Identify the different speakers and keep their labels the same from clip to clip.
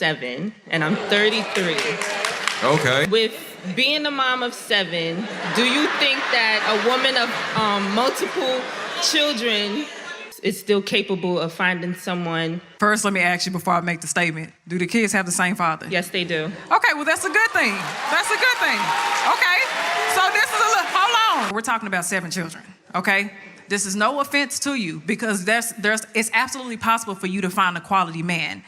Speaker 1: 7 and I'm 33.
Speaker 2: Okay.
Speaker 1: With being a mom of 7, do you think that a woman of multiple children is still capable of finding someone?
Speaker 3: First, let me ask you before I make the statement. Do the kids have the same father?
Speaker 1: Yes, they do.
Speaker 3: Okay, well, that's a good thing. That's a good thing. Okay, so this is hold on. We're talking about 7 children, okay? This is no offense to you because it's absolutely possible for you to find a quality man.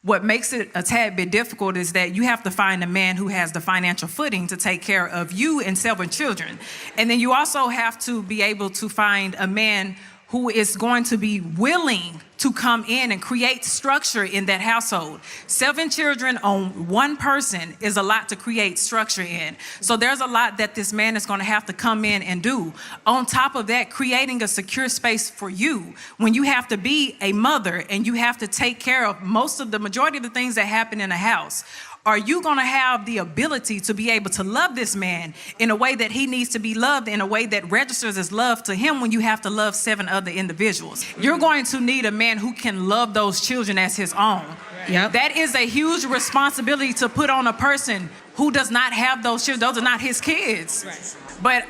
Speaker 3: What makes it a tad bit difficult is that you have to find a man who has the financial footing to take care of you and 7 children. And then you also have to be able to find a man who is going to be willing to come in and create structure in that household. 7 children on one person is a lot to create structure in. So there's a lot that this man is going to have to come in and do. On top of that, creating a secure space for you when you have to be a mother and you have to take care of the majority of the things that happen in a house. Are you going to have the ability to be able to love this man in a way that he needs to be loved, in a way that registers as love to him when you have to love 7 other individuals? You're going to need a man who can love those children as his own.
Speaker 1: Yep.
Speaker 3: That is a huge responsibility to put on a person who does not have those children. Those are not his kids.
Speaker 1: Right.
Speaker 3: But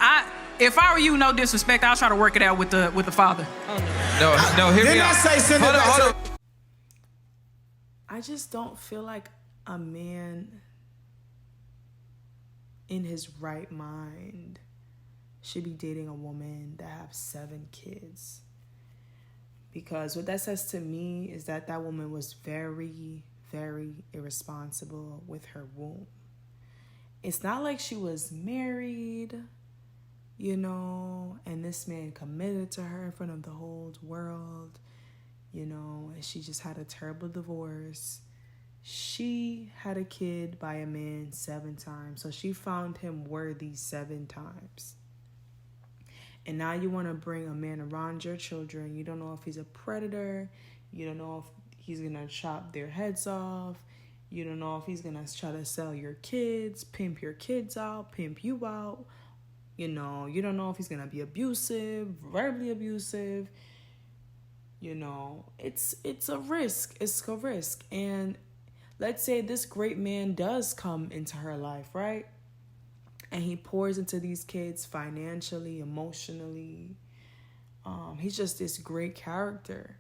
Speaker 3: if I were you, no disrespect, I'll try to work it out with the father.
Speaker 1: Oh,
Speaker 2: No, hear me
Speaker 4: Didn't I
Speaker 2: out.
Speaker 4: say send it back
Speaker 2: Hold on.
Speaker 5: I just don't feel like a man in his right mind should be dating a woman that have 7 kids. Because what that says to me is that that woman was very, very irresponsible with her womb. It's not like she was married, and this man committed to her in front of the whole world, and she just had a terrible divorce. She had a kid by a man 7 times. So she found him worthy 7 times. And now you want to bring a man around your children. You don't know if he's a predator. You don't know if he's going to chop their heads off. You don't know if he's going to try to sell your kids, pimp your kids out, pimp you out. You don't know if he's going to be abusive, verbally abusive. It's a risk. It's a risk. And let's say this great man does come into her life, right? And he pours into these kids financially, emotionally. He's just this great character.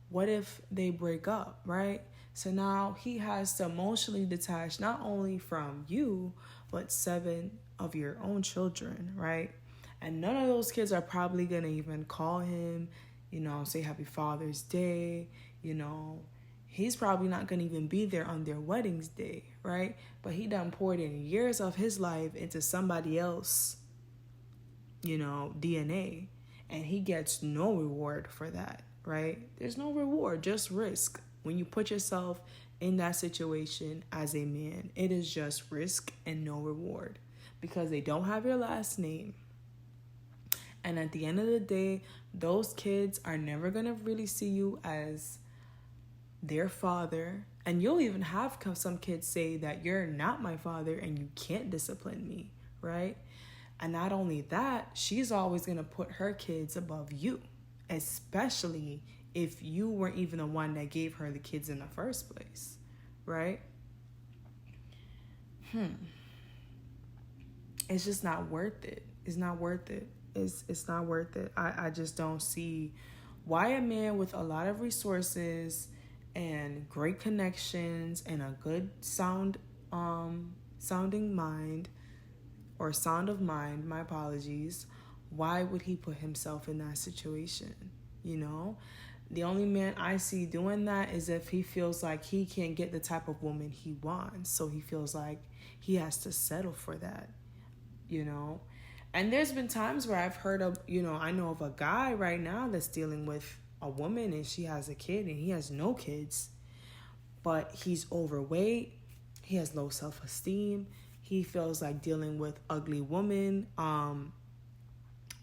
Speaker 5: What if they break up, right? So now he has to emotionally detach not only from you, but 7 of your own children, right? And none of those kids are probably going to even call him, say Happy Father's Day, He's probably not going to even be there on their wedding's day, right? But he done poured in years of his life into somebody else, DNA. And he gets no reward for that, right? There's no reward, just risk. When you put yourself in that situation as a man, it is just risk and no reward because they don't have your last name. And at the end of the day, those kids are never going to really see you as their father. And you'll even have some kids say that you're not my father and you can't discipline me, right? And not only that, she's always going to put her kids above you, especially if you weren't even the one that gave her the kids in the first place, right? It's just not worth it. It's not worth it. It's not worth it. I just don't see why a man with a lot of resources and great connections and a good sounding mind or sound of mind, my apologies, why would he put himself in that situation? The only man I see doing that is if he feels like he can't get the type of woman he wants. So he feels like he has to settle for that, And there's been times where I've heard of, I know of a guy right now that's dealing with a woman and she has a kid and he has no kids, but he's overweight. He has low self-esteem. He feels like dealing with ugly women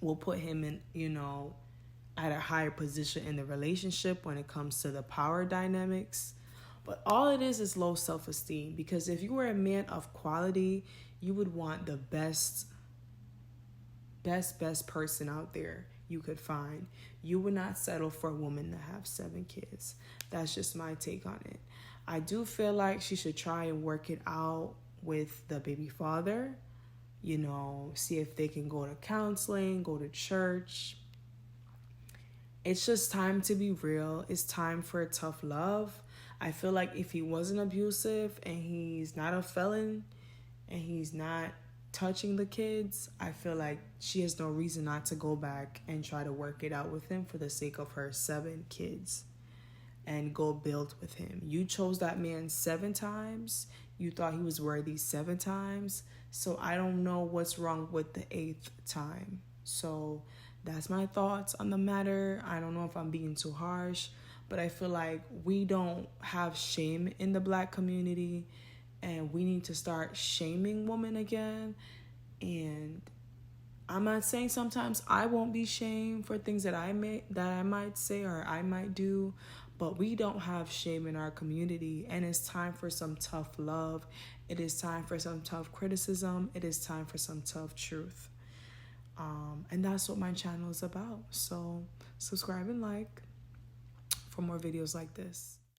Speaker 5: will put him in, at a higher position in the relationship when it comes to the power dynamics. But all it is low self-esteem, because if you were a man of quality, you would want the best person out there you could find. You would not settle for a woman to have 7 kids. That's just my take on it. I do feel like she should try and work it out with the baby father, you know, see if they can go to counseling, go to church. It's just time to be real. It's time for tough love. I feel like if he wasn't abusive and he's not a felon and he's not touching the kids, I feel like she has no reason not to go back and try to work it out with him for the sake of her 7 kids and go build with him. You chose that man 7 times. You thought he was worthy 7 times. So I don't know what's wrong with the 8th time. So that's my thoughts on the matter. I don't know if I'm being too harsh, but I feel like we don't have shame in the Black community, and we need to start shaming women again. And I'm not saying sometimes I won't be shamed for things that I might say or I might do, but we don't have shame in our community, and it's time for some tough love. It is time for some tough criticism. It is time for some tough truth. And that's what my channel is about. So subscribe and like for more videos like this.